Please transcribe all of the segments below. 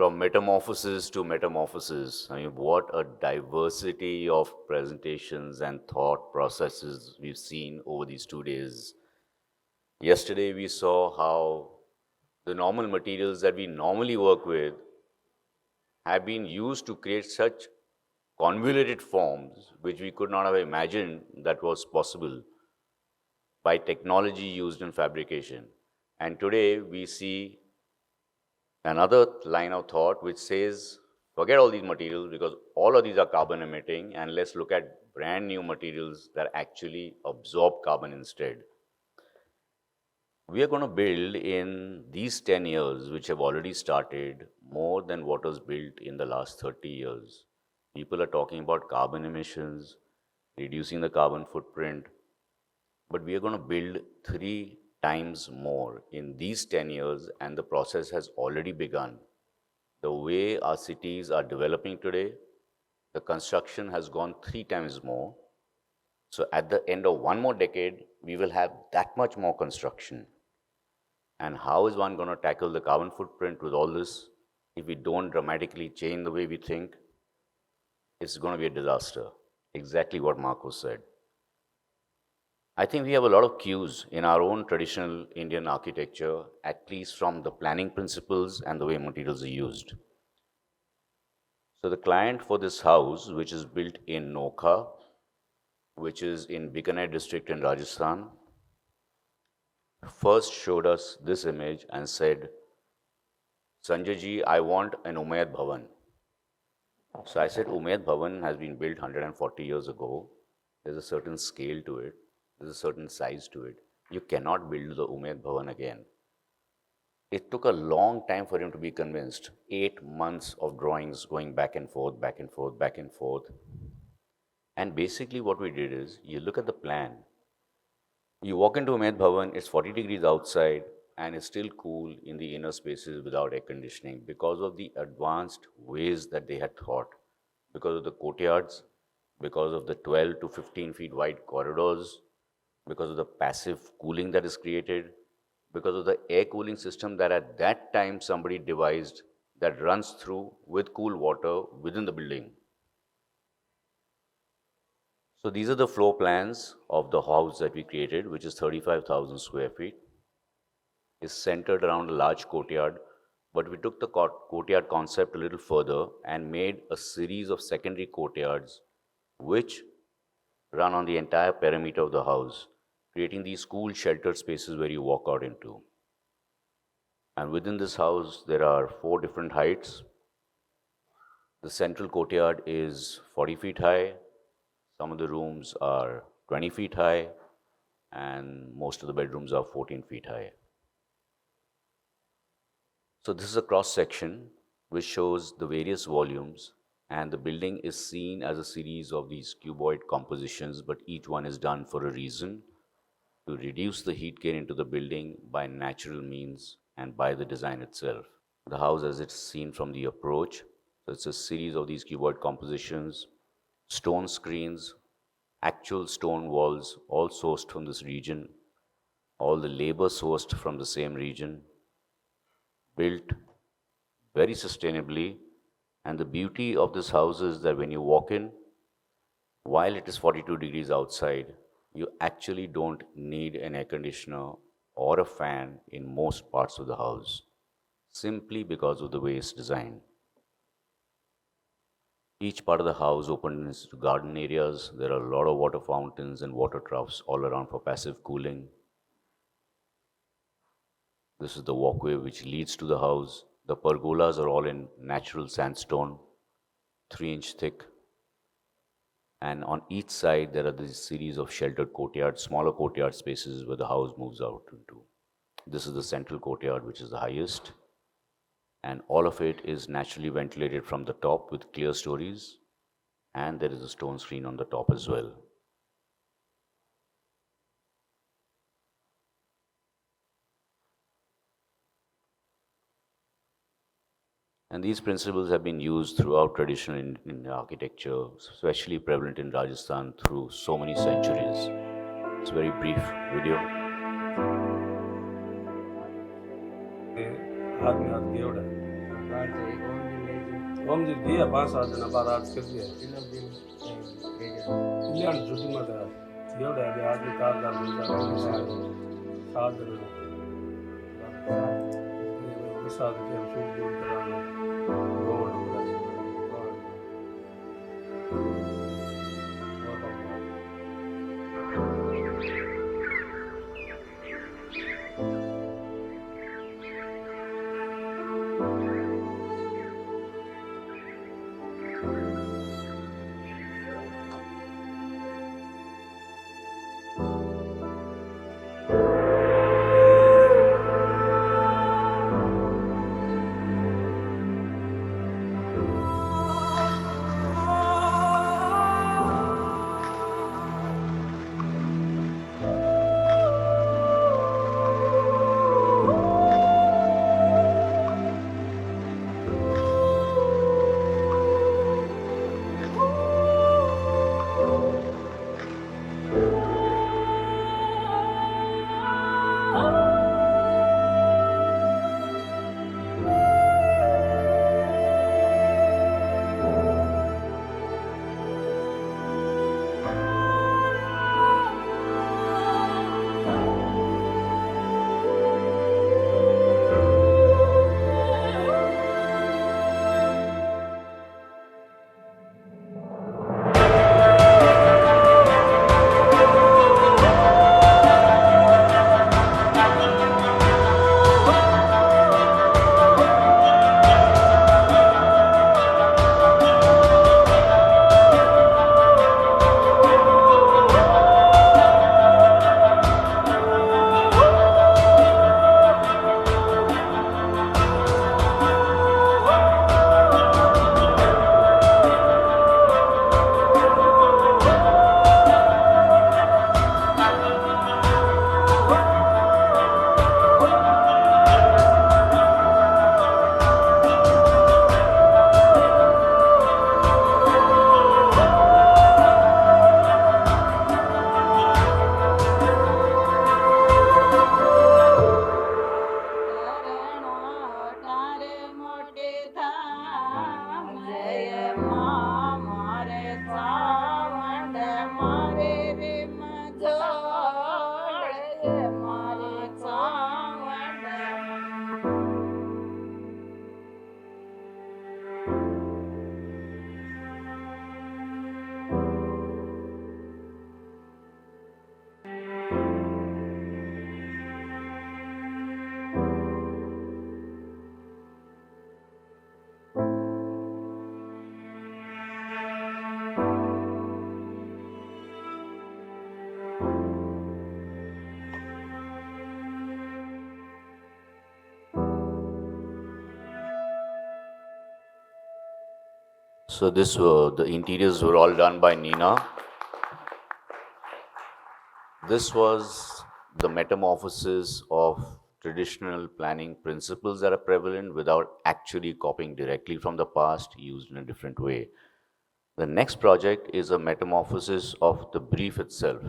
From metamorphosis to metamorphosis. I mean, what a diversity of presentations and thought processes we've seen over these 2 days. Yesterday, we saw how the normal materials that we normally work with have been used to create such convoluted forms which we could not have imagined that was possible by technology used in fabrication. And today, we see another line of thought which says, forget all these materials because all of these are carbon emitting, and let's look at brand new materials that actually absorb carbon instead. We are going to build in these 10 years, which have already started, more than what was built in the last 30 years. People are talking about carbon emissions, reducing the carbon footprint, but we are going to build 3 times more in these 10 years, and the process has already begun. The way our cities are developing today, the construction has gone 3 times more. So at the end of one more decade, we will have that much more construction. And how is one going to tackle the carbon footprint with all this if we don't dramatically change the way we think? It's going to be a disaster. Exactly what Marcos said. I think we have a lot of cues in our own traditional Indian architecture, at least from the planning principles and the way materials are used. So the client for this house, which is built in Nokha, which is in Bikaner district in Rajasthan, first showed us this image and said, Sanjay ji, I want an Umayyad Bhavan. So I said, Umayyad Bhavan has been built 140 years ago. There's a certain scale to it. There's a certain size to it. You cannot build the Umayyad Bhavan again. It took a long time for him to be convinced. 8 months of drawings going back and forth, back and forth, back and forth. And basically what we did is, you look at the plan. You walk into Umayyad Bhavan, it's 40 degrees outside, and it's still cool in the inner spaces without air conditioning because of the advanced ways that they had thought, because of the courtyards, because of the 12 to 15 feet wide corridors, because of the passive cooling that is created, because of the air cooling system that at that time somebody devised that runs through with cool water within the building. So these are the floor plans of the house that we created, which is 35,000 square feet. It's centered around a large courtyard, but we took the courtyard concept a little further and made a series of secondary courtyards which run on the entire perimeter of the house, creating these cool sheltered spaces where you walk out into. And within this house, there are 4 different heights. The central courtyard is 40 feet high. Some of the rooms are 20 feet high, and most of the bedrooms are 14 feet high. So this is a cross section which shows the various volumes, and the building is seen as a series of these cuboid compositions, but each one is done for a reason, to reduce the heat gain into the building by natural means and by the design itself. The house as it's seen from the approach, so it's a series of these cuboid compositions, stone screens, actual stone walls, all sourced from this region, all the labor sourced from the same region, built very sustainably. And the beauty of this house is that when you walk in, while it is 42 degrees outside, you actually don't need an air conditioner or a fan in most parts of the house, simply because of the way it's designed. Each part of the house opens to garden areas. There are a lot of water fountains and water troughs all around for passive cooling. This is the walkway which leads to the house. The pergolas are all in natural sandstone, 3-inch thick. And on each side, there are this series of sheltered courtyards, smaller courtyard spaces where the house moves out into. This is the central courtyard, which is the highest. And all of it is naturally ventilated from the top with clear stories, and there is a stone screen on the top as well. And these principles have been used throughout traditional Indian architecture, especially prevalent in Rajasthan through so many centuries. It's a very brief video. हाथ में हाथ किया उड़ा home जी दिया 5-7 दिन बाद आज कर दिया इलियन छुट्टी मत है एवढ्या आधी आज कार झालं 7 दिन विसाद के सूट दूर कराना So the interiors were all done by Nina. This was the metamorphosis of traditional planning principles that are prevalent without actually copying directly from the past, used in a different way. The next project is a metamorphosis of the brief itself.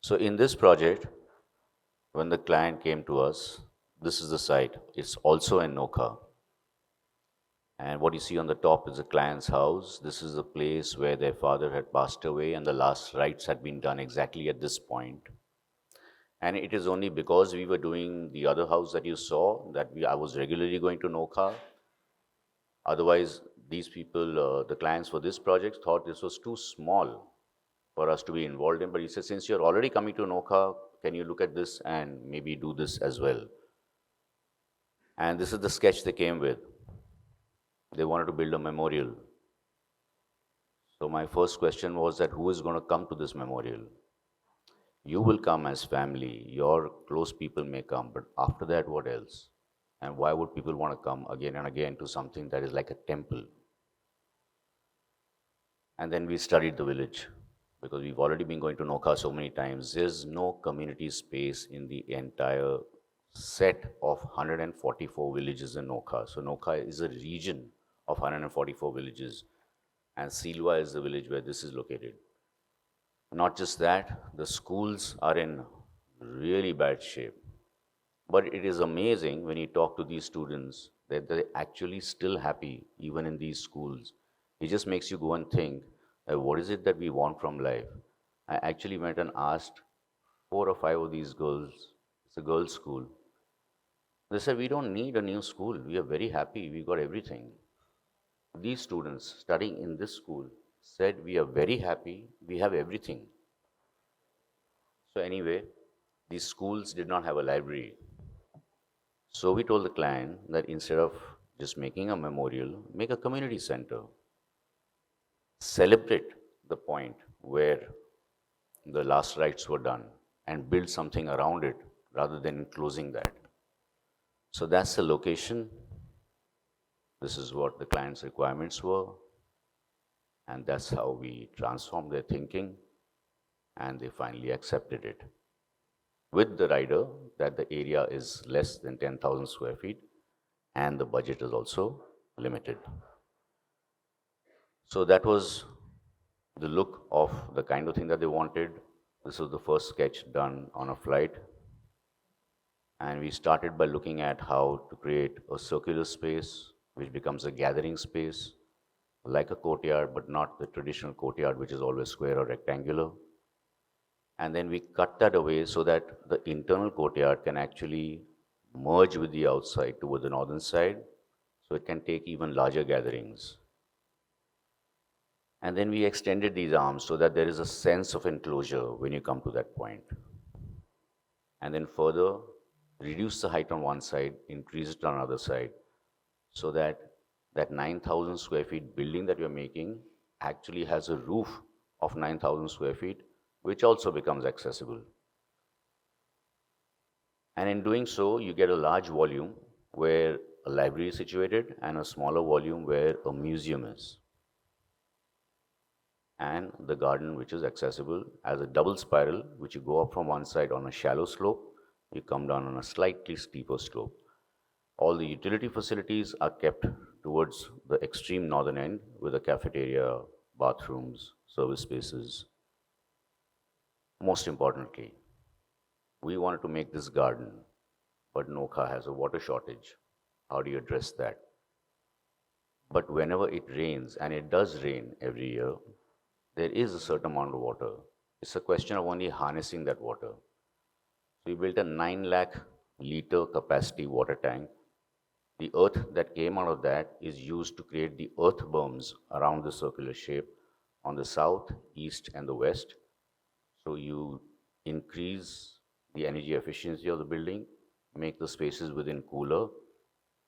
So in this project, when the client came to us, this is the site. It's also in Noka. And what you see on the top is the client's house. This is the place where their father had passed away and the last rites had been done exactly at this point. And it is only because we were doing the other house that you saw that I was regularly going to Noka. Otherwise, these people, the clients for this project, thought this was too small for us to be involved in. But he said, since you're already coming to Noka, can you look at this and maybe do this as well? And this is the sketch they came with. They wanted to build a memorial. So my first question was that who is going to come to this memorial? You will come as family, your close people may come, but after that, what else? And why would people want to come again and again to something that is like a temple? And then we studied the village because we've already been going to Noka so many times. There's no community space in the entire set of 144 villages in Noka. So Noka is a region of 144 villages, and Silwa is the village where this is located. Not just that, the schools are in really bad shape. But it is amazing when you talk to these students that they're actually still happy even in these schools. It just makes you go and think, what is it that we want from life? I actually went and asked four or five of these girls, it's a girls' school. They said, we don't need a new school. We are very happy. We got everything. These students studying in this school said, we are very happy. We have everything. So, anyway, these schools did not have a library. So we told the client that instead of just making a memorial, make a community center. Celebrate the point where the last rites were done and build something around it rather than enclosing that. So that's the location. This is what the client's requirements were. And that's how we transformed their thinking and they finally accepted it. With the rider that the area is less than 10,000 square feet and the budget is also limited. So that was the look of the kind of thing that they wanted. This was the first sketch done on a flight. And we started by looking at how to create a circular space, which becomes a gathering space, like a courtyard, but not the traditional courtyard, which is always square or rectangular. And then we cut that away so that the internal courtyard can actually merge with the outside toward the northern side, so it can take even larger gatherings. And then we extended these arms so that there is a sense of enclosure when you come to that point. And then further, reduce the height on one side, increase it on another side, so that that 9,000 square feet building that you're making actually has a roof of 9,000 square feet, which also becomes accessible. And in doing so, you get a large volume where a library is situated and a smaller volume where a museum is. And the garden, which is accessible as a double spiral, which you go up from one side on a shallow slope, you come down on a slightly steeper slope. All the utility facilities are kept towards the extreme northern end with a cafeteria, bathrooms, service spaces. Most importantly, we wanted to make this garden, but Nokha has a water shortage. How do you address that? But whenever it rains, and it does rain every year, there is a certain amount of water. It's a question of only harnessing that water. So we built a 9 lakh liter capacity water tank. The earth that came out of that is used to create the earth berms around the circular shape on the south, east, and the west. So you increase the energy efficiency of the building, make the spaces within cooler,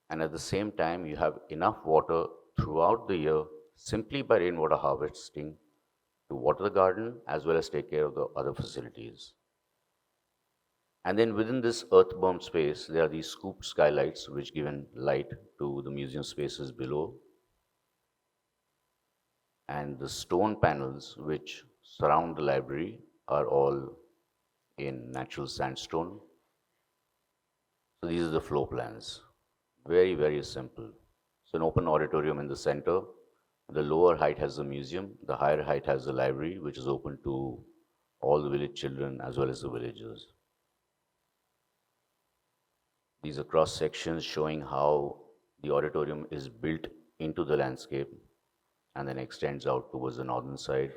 and at the same time, you have enough water throughout the year simply by rainwater harvesting to water the garden as well as take care of the other facilities. And then within this earthbound space, there are these scooped skylights which give light to the museum spaces below. And the stone panels which surround the library are all in natural sandstone. So these are the floor plans. Very, very simple. So an open auditorium in the center. The lower height has the museum. The higher height has the library, which is open to all the village children as well as the villagers. These are cross sections showing how the auditorium is built into the landscape and then extends out towards the northern side.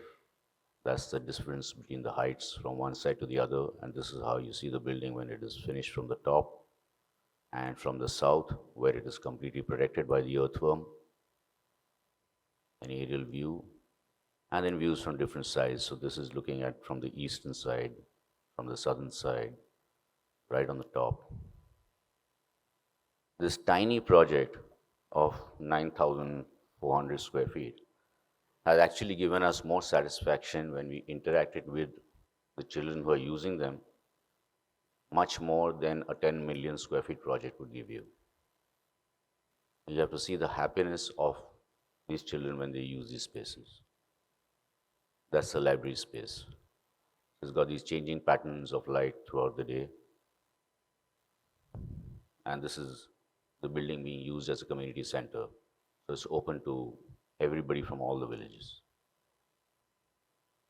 That's the difference between the heights from one side to the other, and this is how you see the building when it is finished from the top. And from the south, where it is completely protected by the earthworm, an aerial view, and then views from different sides. So this is looking at from the eastern side, from the southern side, right on the top. This tiny project of 9,400 square feet has actually given us more satisfaction when we interacted with the children who are using them, much more than a 10 million square feet project would give you. You have to see the happiness of these children when they use these spaces. That's the library space. It's got these changing patterns of light throughout the day. And this is the building being used as a community center. So it's open to everybody from all the villages.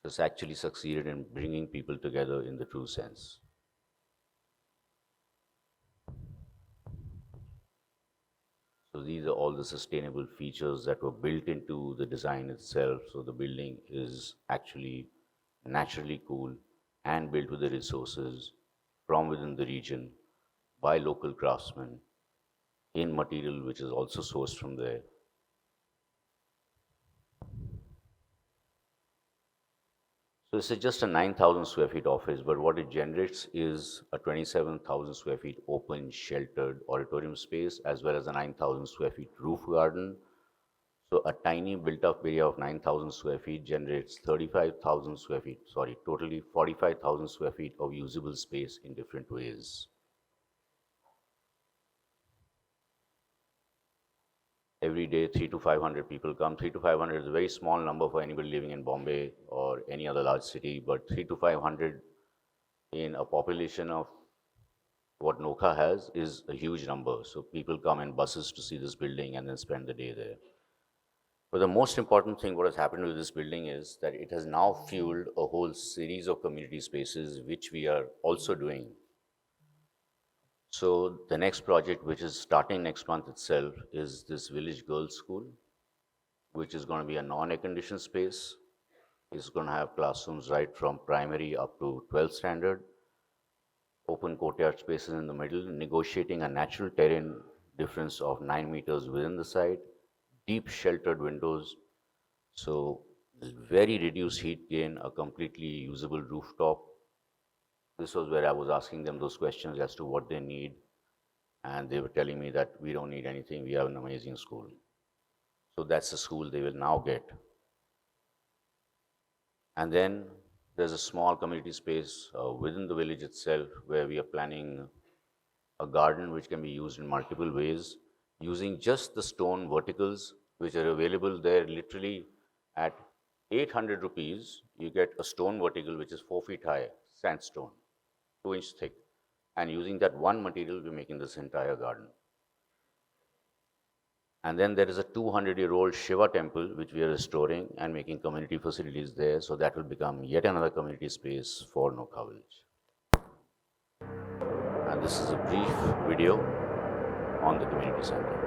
So it's actually succeeded in bringing people together in the true sense. So these are all the sustainable features that were built into the design itself. So the building is actually naturally cool and built with the resources from within the region by local craftsmen in material which is also sourced from there. So this is just a 9,000 square feet office, but what it generates is a 27,000 square feet open, sheltered auditorium space, as well as a 9,000 square feet roof garden. So a tiny built-up area of 9,000 square feet generates 35,000 square feet, sorry, totally 45,000 square feet of usable space in different ways. Every day, 3 to 500 people come. 3 to 500 is a very small number for anybody living in Bombay or any other large city, but 3 to 500 in a population of what Nokha has is a huge number. So people come in buses to see this building and then spend the day there. But the most important thing what has happened with this building is that it has now fueled a whole series of community spaces which we are also doing. So the next project, which is starting next month itself, is this Village Girls School, which is going to be a non-air conditioned space. It's going to have classrooms right from primary up to 12th standard, open courtyard spaces in the middle, negotiating a natural terrain difference of 9 meters within the site, deep sheltered windows, so very reduced heat gain, a completely usable rooftop. This was where I was asking them those questions as to what they need, and they were telling me that we don't need anything, we have an amazing school. So that's the school they will now get. And then there's a small community space within the village itself where we are planning a garden which can be used in multiple ways using just the stone verticals which are available there. Literally at 800 rupees, you get a stone vertical which is 4 feet high, sandstone, 2 inch thick. And using that one material, we're making this entire garden. And then there is a 200-year-old Shiva temple which we are restoring and making community facilities there. So that will become yet another community space for Nokha village. And this is a brief video on the community center.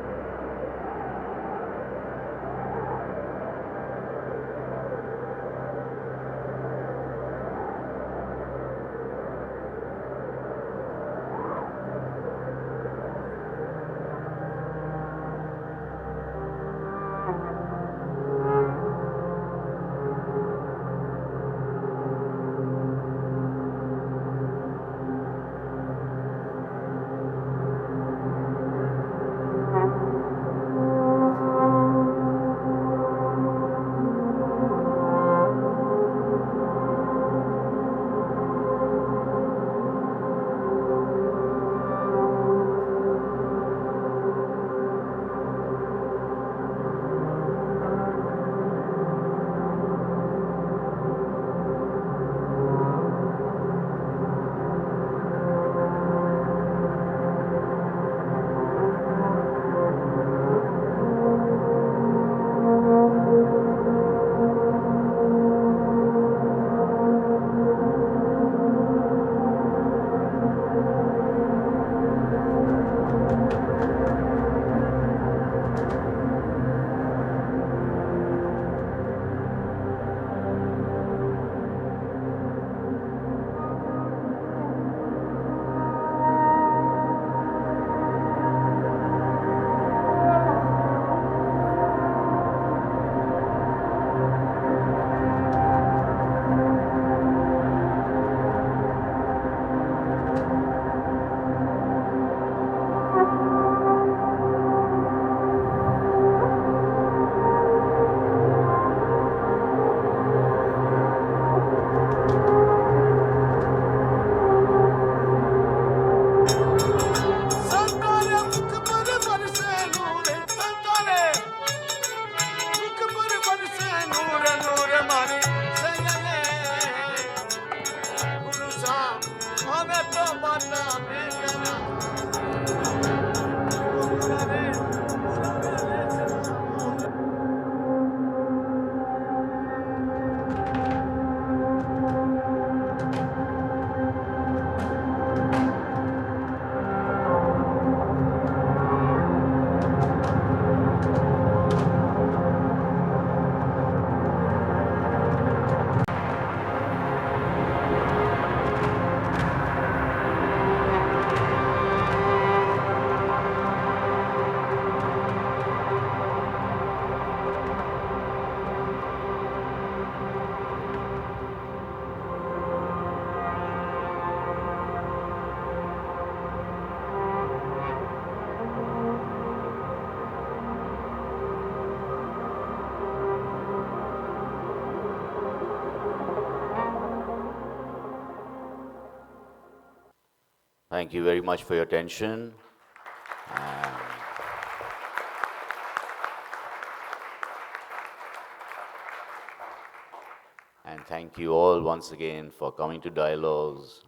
Thank you very much for your attention. And thank you all once again for coming to Dialogues.